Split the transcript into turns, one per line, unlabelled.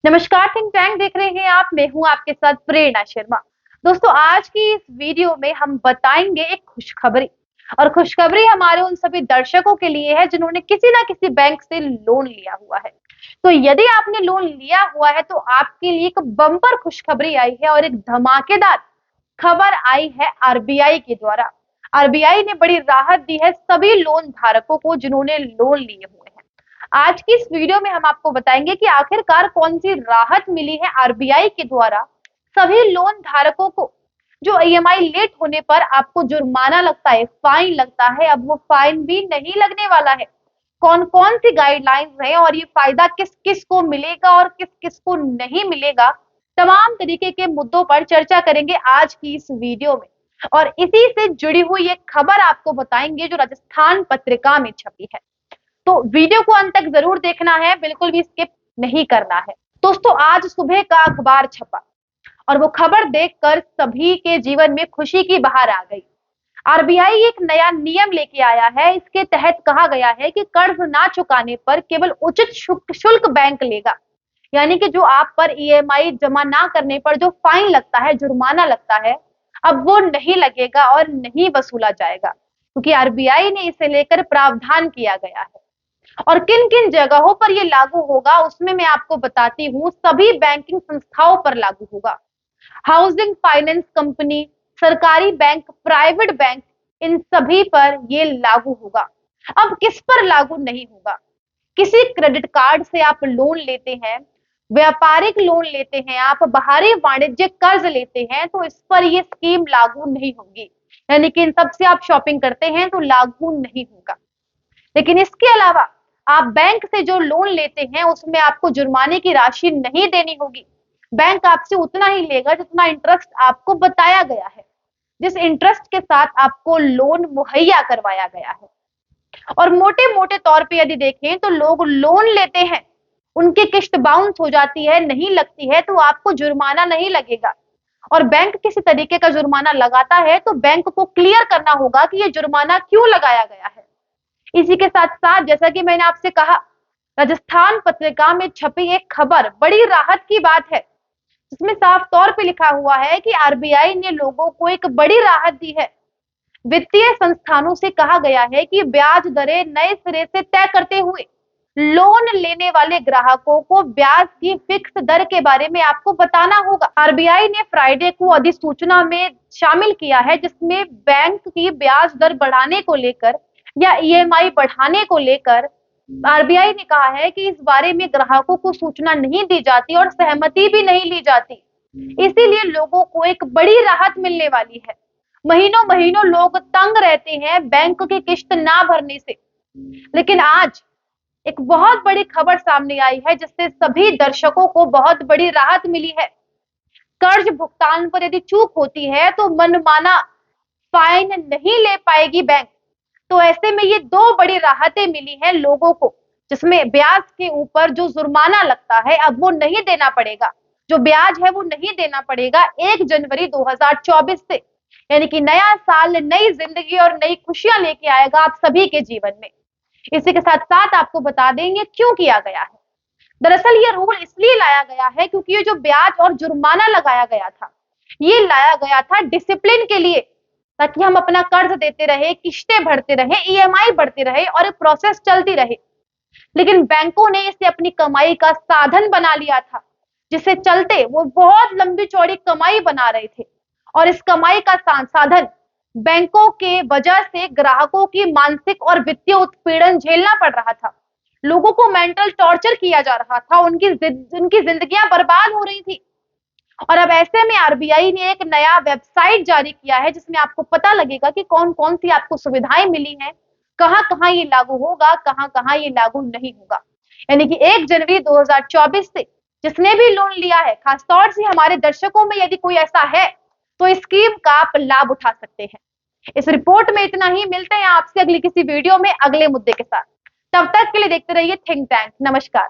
नमस्कार, think tank देख रहे हैं आप। मैं हूं आपके साथ प्रेरणा शर्मा। दोस्तों, आज की इस वीडियो में हम बताएंगे एक खुशखबरी। और खुशखबरी हमारे उन सभी दर्शकों के लिए है जिन्होंने किसी ना किसी बैंक से लोन लिया हुआ है। तो यदि आपने लोन लिया हुआ है तो आपके लिए एक बम्पर खुशखबरी आई है और एक धमाकेदार खबर आई है आरबीआई के द्वारा। आरबीआई ने बड़ी राहत दी है सभी लोन धारकों को जिन्होंने लोन लिए हुए हैं। आज की इस वीडियो में हम आपको बताएंगे कि आखिरकार कौन सी राहत मिली है आरबीआई के द्वारा सभी लोन धारकों को। जो ईएमआई लेट होने पर आपको जुर्माना लगता है, फाइन लगता है, अब वो फाइन भी नहीं लगने वाला है। कौन कौन सी गाइडलाइंस है और ये फायदा किस किस को मिलेगा और किस किस को नहीं मिलेगा, तमाम तरीके के मुद्दों पर चर्चा करेंगे आज की इस वीडियो में। और इसी से जुड़ी हुई एक खबर आपको बताएंगे जो राजस्थान पत्रिका में छपी है। तो वीडियो को अंत तक जरूर देखना है, बिल्कुल भी स्किप नहीं करना है। दोस्तों, आज सुबह का अखबार छपा और वो खबर देखकर सभी के जीवन में खुशी की बहार आ गई। आरबीआई एक नया नियम लेके आया है। इसके तहत कहा गया है कि कर्ज ना चुकाने पर केवल उचित शुल्क बैंक लेगा। यानी कि जो आप पर ईएमआई जमा ना करने पर जो फाइन लगता है, जुर्माना लगता है, अब वो नहीं लगेगा और नहीं वसूला जाएगा, क्योंकि आरबीआई ने इसे लेकर प्रावधान किया गया है। और किन किन जगहों पर ये लागू होगा उसमें मैं आपको बताती हूँ। सभी बैंकिंग संस्थाओं पर लागू होगा। हाउसिंग फाइनेंस कंपनी, सरकारी बैंक, प्राइवेट बैंक, इन सभी पर ये लागू होगा। अब किस पर लागू नहीं होगा? किसी क्रेडिट कार्ड से आप लोन लेते हैं, व्यापारिक लोन लेते हैं, आप बाहरी वाणिज्यिक कर्ज लेते हैं, तो इस पर ये स्कीम लागू नहीं होगी। यानी कि इन सब से आप शॉपिंग करते हैं तो लागू नहीं होगा। लेकिन इसके अलावा आप बैंक से जो लोन लेते हैं उसमें आपको जुर्माने की राशि नहीं देनी होगी। बैंक आपसे उतना ही लेगा जितना इंटरेस्ट आपको बताया गया है, जिस इंटरेस्ट के साथ आपको लोन मुहैया करवाया गया है। और मोटे मोटे तौर पे यदि देखें तो लोग लोन लेते हैं, उनकी किस्त बाउंस हो जाती है, नहीं लगती है, तो आपको जुर्माना नहीं लगेगा। और बैंक किसी तरीके का जुर्माना लगाता है तो बैंक को क्लियर करना होगा कि ये जुर्माना क्यों लगाया गया है। इसी के साथ साथ जैसा कि मैंने आपसे कहा, राजस्थान पत्रिका में छपी एक खबर बड़ी राहत की बात है, जिसमें साफ तौर पे लिखा हुआ है कि आरबीआई ने लोगों को एक बड़ी राहत दी है। वित्तीय संस्थानों से कहा गया है कि ब्याज दरें नए सिरे से तय करते हुए लोन लेने वाले ग्राहकों को ब्याज की फिक्स दर के बारे में आपको बताना होगा। आरबीआई ने फ्राइडे को अधिसूचना में शामिल किया है, जिसमें बैंक की ब्याज दर बढ़ाने को लेकर या ईएमआई बढ़ाने को लेकर आरबीआई ने कहा है कि इस बारे में ग्राहकों को सूचना नहीं दी जाती और सहमति भी नहीं ली जाती। इसीलिए लोगों को एक बड़ी राहत मिलने वाली है। महीनों महीनों लोग तंग रहते हैं बैंक की किस्त ना भरने से, लेकिन आज एक बहुत बड़ी खबर सामने आई है जिससे सभी दर्शकों को बहुत बड़ी राहत मिली है। कर्ज भुगतान पर यदि चूक होती है तो मनमाना फाइन नहीं ले पाएगी बैंक। तो ऐसे में ये दो बड़ी राहतें मिली हैं लोगों को, जिसमें ब्याज के ऊपर जो जुर्माना लगता है अब वो नहीं देना पड़ेगा। जो ब्याज है वो नहीं देना पड़ेगा 1 जनवरी 2024 से। यानी कि नया साल नई जिंदगी और नई खुशियां लेके आएगा आप सभी के जीवन में। इसी के साथ साथ आपको बता देंगे क्यों किया गया है। दरअसल ये रूल इसलिए लाया गया है क्योंकि ये जो ब्याज और जुर्माना लगाया गया था, ये लाया गया था डिसिप्लिन के लिए, ताकि हम अपना कर्ज देते रहे, किस्तें भरते रहे, ईएमआई बढ़ते रहे और प्रोसेस चलती रहे। लेकिन बैंकों ने इसे अपनी कमाई का साधन बना लिया था, जिससे चलते वो बहुत लंबी चौड़ी कमाई बना रहे थे। और इस कमाई का साधन बैंकों के वजह से ग्राहकों की मानसिक और वित्तीय उत्पीड़न झेलना पड़ रहा था। लोगों को मेंटल टॉर्चर किया जा रहा था, उनकी जिंदगियां बर्बाद हो रही थी। और अब ऐसे में आरबीआई ने एक नया वेबसाइट जारी किया है, जिसमें आपको पता लगेगा कि कौन कौन सी आपको सुविधाएं मिली हैं, कहां कहां ये लागू होगा, कहां कहां ये लागू नहीं होगा। यानी कि 1 जनवरी 2024 से जिसने भी लोन लिया है, खासतौर से हमारे दर्शकों में यदि कोई ऐसा है, तो इस स्कीम का आप लाभ उठा सकते हैं। इस रिपोर्ट में इतना ही। मिलते हैं आपसे अगली किसी वीडियो में अगले मुद्दे के साथ। तब तक के लिए देखते रहिए थिंक टैंक। नमस्कार।